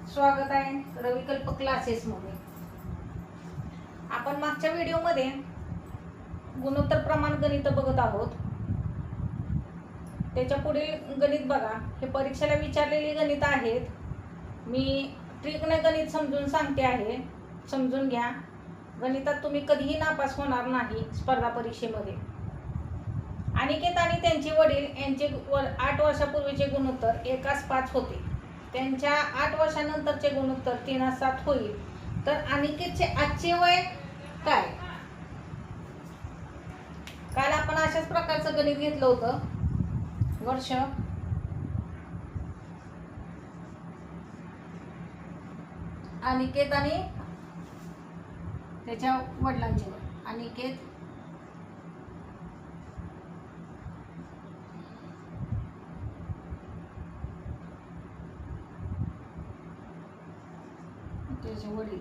स्वागत आहे रविकल्प क्लासेस मध्ये। आपण मागच्या व्हिडिओमध्ये गुणोत्तर प्रमाण गणित बघत आहोत। त्याच्या पुढील गणित बघा, हे परीक्षेला विचारलेली गणित आहेत। मी ट्रिकने गणित समजून सांगते आहे, समजून घ्या। गणितात तुम्ही कधीही नापास होणार नाही स्पर्धा परीक्षेमध्ये। अनिकेत आणि त्यांचे वडील यांचे 8 वर्षापूर्वीचे गुणोत्तर 1:5 होते। त्यांच्या 8 वर्षानंतरचे गुणोत्तर 3:7 होईल। तर अनिकेतचे आजचे वय काय? काल आपण अशाच प्रकारचं गणित घेतलं होतं। वर्ष, अनिकेत आणि त्याच्या वडिलांचे वय। अनिकेत त्याचे वडील।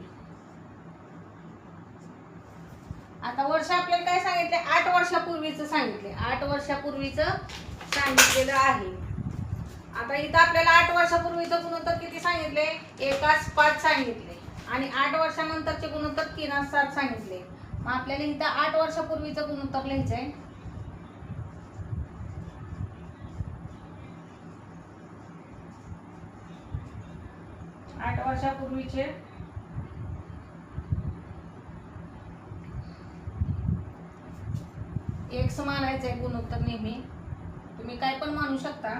आता वर्ष आपल्याला काय सांगितले? 8 वर्षापूर्वीचं सांगितले। 8 वर्षापूर्वीचं सांगितलेलं आहे। आता इथं आपल्याला 8 वर्षापूर्वीचं गुणोत्तर किती सांगितले? 1:5 सांगितले आणि 8 वर्षानंतरचे गुणोत्तर 3:7 सांगितले। मग आपल्याला इथं 8 वर्षापूर्वीचं गुणोत्तर लिहायचंय। आठ वर्षापूर्वीचे एक्स मानायचंय गुणोत्तर नेहमी। तुम्ही काय पण मानू शकता,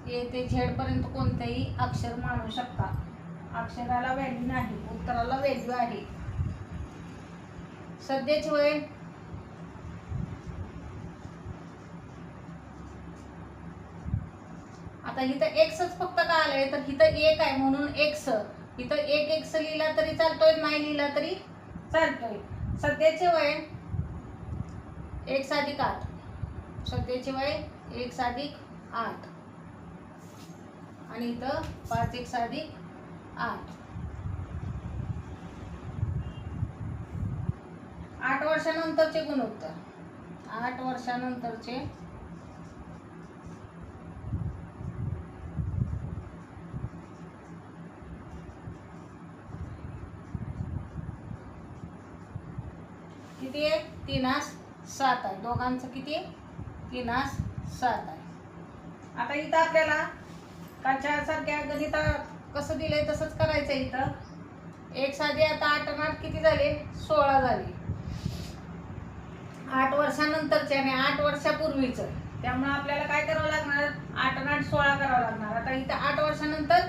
ए ते झेड पर्यंत कोणतेही अक्षर मानू शकता। अक्षराला व्हॅल्यू नाही, उत्तराला व्हॅल्यू आहे। सध्याचे वय आता इथं एक्सच फक्त का आलंय, तर इथं 1 आहे म्हणून एक्स। इथं 1x लिहिला तरी चालतोय, नाही लिहिला तरी चालतोय। सध्याचे वय x + 8। सध्याचे वय x + 8 आणि इथं 5x + 8। 8 वर्षानंतरचे गुणोत्तर, 8 वर्षानंतरचे किती आहे? 3:7 आहे। दोघांचं किती? 3:7 आहे। आता इथं आपल्याला कालच्या सारख्या गणितात कसं दिलंय तसंच करायचं। इथं x आता 8 आणि 8 किती झाले? 16 झाले। 8 वर्षानंतरचे आणि 8 वर्षापूर्वीचं, त्यामुळे आपल्याला काय करावं लागणार? 8 आणि 8 16 करावं लागणार। आता इथं 8 वर्षानंतर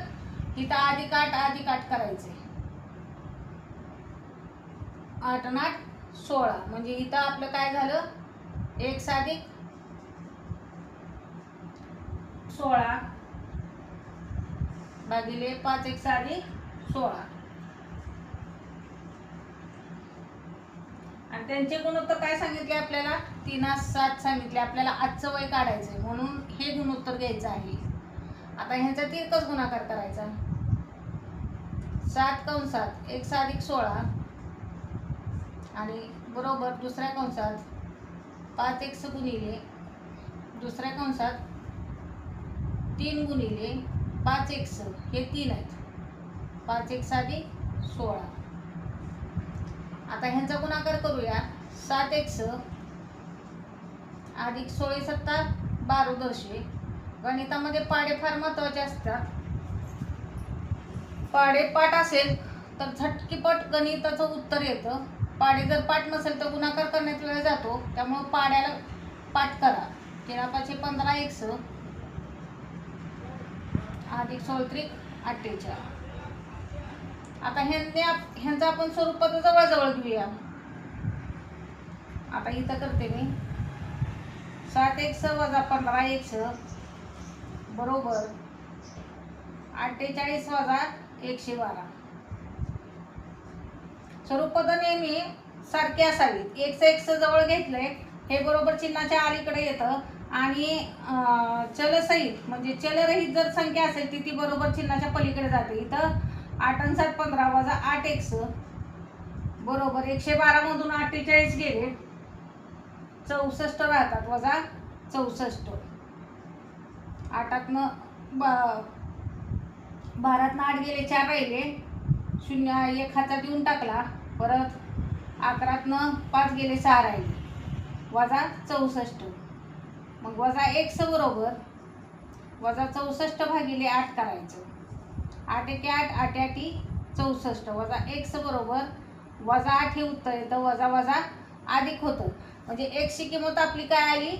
इथं +8 करायचंय। 8 आणि 8 16 म्हणजे इथं आपलं काय झालं? x + 16 भागिले 5x + 16 आणि त्यांचे गुणोत्तर काय सांगितले आपल्याला? 3:7 सांगितले। आपल्याला आजचं वय काढायचंय म्हणून हे गुणोत्तर घ्यायचं आहे। आता ह्यांचा तिरकस गुणाकार करायचा। 7 कंसात x + 16 आणि बरोबर दुसऱ्या कंसात 5x गुणिले दुसऱ्या कंसात 3 गुणिले 5x, हे 3 आहेत। 5x + 16। आता ह्यांचा गुणाकार करूया। 7x + 16 = 12 गणितामध्ये पाढे फार महत्वाचे असतात। पाढे पाठ असेल तर झटकीपट गणिताचं उत्तर येतं। पाढे जर पाठ नसेल तर गुणाकार करण्यात वेळ जातो, त्यामुळे पाढ्याला पाठ करा। 13×5 = 15x + 16 = 48। आता ह्यांचं आपण स्वरूपात जवळजवळ घेऊया। आता इथं करते मी 7x - 15x बरोबर 48 - 112। स्वरूपात नेहमी सारखी असावीत। x जवळ घेतलंय, हे बरोबर चिन्हाच्या अलीकडे येतं आणि चलसहित म्हणजे चलरहित जर संख्या असेल ती बरोबर चिन्हाच्या पलीकडे जाते। इथं 8 आणि 7 15 - 8x बरोबर 112 मधून 48 गेले, 64 राहतात, -64। 8 न 12 8 गेले 4 राहिले, 0 1 हातात देऊन टाकला, परत 11 5 गेले 6 राहिले, वजा 64. मग वजा x बरोबर वजा 64 भागिले 8 करायचं. 8 एके 8, 8 8 64, वजा x बरोबर वजा 8 हे उत्तर येतं, वजा वजा अधिक होतं. म्हणजे x ची किंमत आपली काय आली?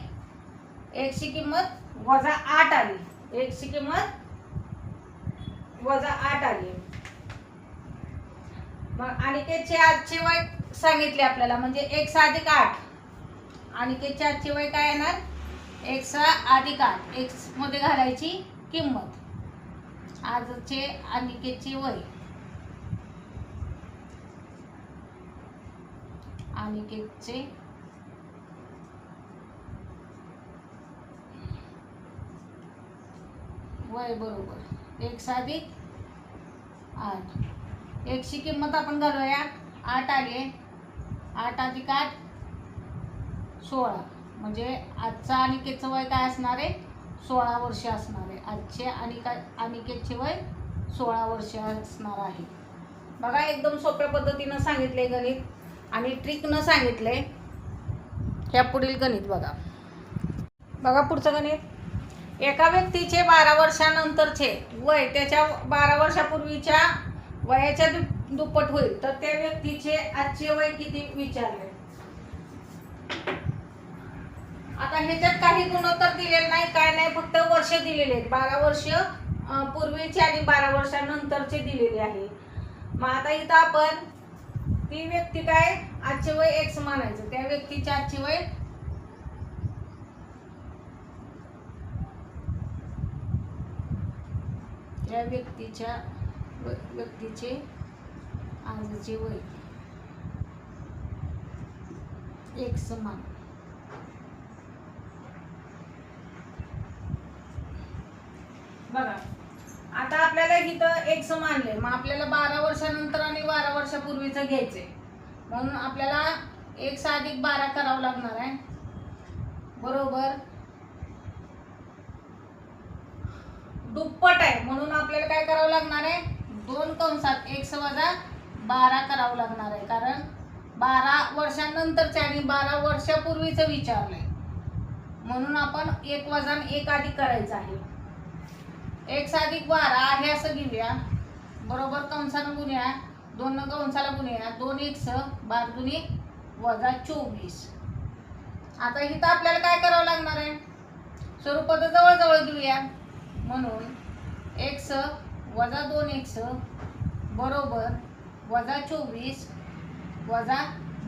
x ची किंमत वजा 8 आली. x ची किंमत वजा 8 आली. मग अनिकेतचे आजचे वय सांगितले आपल्याला, म्हणजे x अधिक 8. अनिकेतचे आजचे वय काय येणार? x अधिक 8. x मध्ये घालायची किंमत. आजचे अनिकेतचे वय, अनिकेतचे वय बरोबर x अधिक 8. x ची किंमत आपण घालूया. 8 आले, 8 अधिक 8 16. म्हणजे आजचा अनिकेतचं वय काय असणार आहे? 16 वर्ष असणार आहे. आजचे अनिकेतचे वय 16 वर्ष असणार आहे. बघा, एकदम सोप्या पद्धतीनं सांगितले गणित आणि ट्रिकनं सांगितले. ह्या पुढील गणित बघा पुढचं गणित. एका व्यक्तीचे 12 वर्षानंतरचे वय त्याच्या 12 वर्षापूर्वीच्या वयाच्या दुप्पट होईल, तर त्या व्यक्तीचे आजचे वय किती विचारले. आता ह्याच्यात काही गुणोत्तर दिलेले नाही, काय नाही, फक्त वर्ष दिलेले आहेत. 12 वर्ष पूर्वीचे आणि 12 वर्षानंतरचे दिलेले आहे. मग आता इथं आपण ती व्यक्ती काय आजचे वय x मानायचं. त्या व्यक्तीचे आजचे वय व्यक्तीचे आजचे वय x मान. बघा, आता आपल्याला इथं x मानले, मग आपल्याला 12 वर्षानंतर आणि 12 वर्षापूर्वीचं घ्यायचंय. म्हणून आपल्याला x अधिक 12 करावं लागणार आहे, बरोबर दुप्पट आहे. म्हणून आपल्याला काय करावं लागणार आहे? 2 कंसात x वजा 12 करावं लागणार आहे, कारण 12 वर्षानंतरचे आणि 12 वर्षापूर्वीचं विचारलंय. म्हणून आपण 1 वजा 1 अधिक करायचं आहे. x अधिक 12 आहे असं घेऊया, बरोबर कंसानं गुणूया, 2 कंसाला गुणूया, 2x 12 दुनी वजा 24. आता इथं आपल्याला काय करावं लागणार आहे? स्वरूपात जवळजवळ घेऊया. म्हणून x वजा 2x बरोबर वजा 24 वजा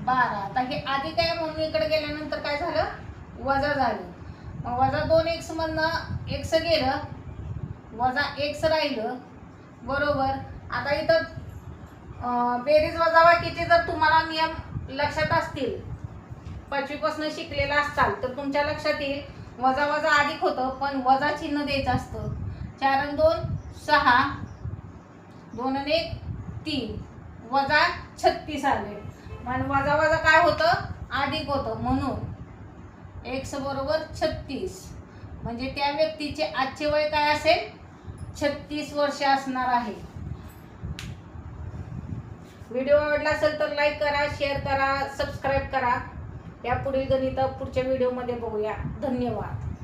12. आता हे अधिक आहे म्हणून इकडे गेल्यानंतर काय झालं? वजा झालं. मग वजा 2x मधनं x गेलं, वजा x राहिलं, बरोबर. आता इथं बेरीज वजाबाकीचे जर तुम्हाला नियम लक्षात असतील, 5वी पासून शिकलेला असाल, तर तुमच्या लक्षात येईल वजा वजा अधिक होतं, पण वजा चिन्ह द्यायचं असतं. 4 आणि 2 6, 2 आणि 1 3, वजा 36 आले. मग वजा वजा काय होतं? अधिक होतं. म्हणून x बरोबर 36. म्हणजे त्या व्यक्तीचे आजचे वय काय असेल? 36 वर्ष असणार आहे. व्हिडिओ आवडला असेल तर लाईक करा, शेअर करा, सबस्क्राईब करा. या पुढील गणित पुढच्या व्हिडिओमध्ये बघूया. धन्यवाद.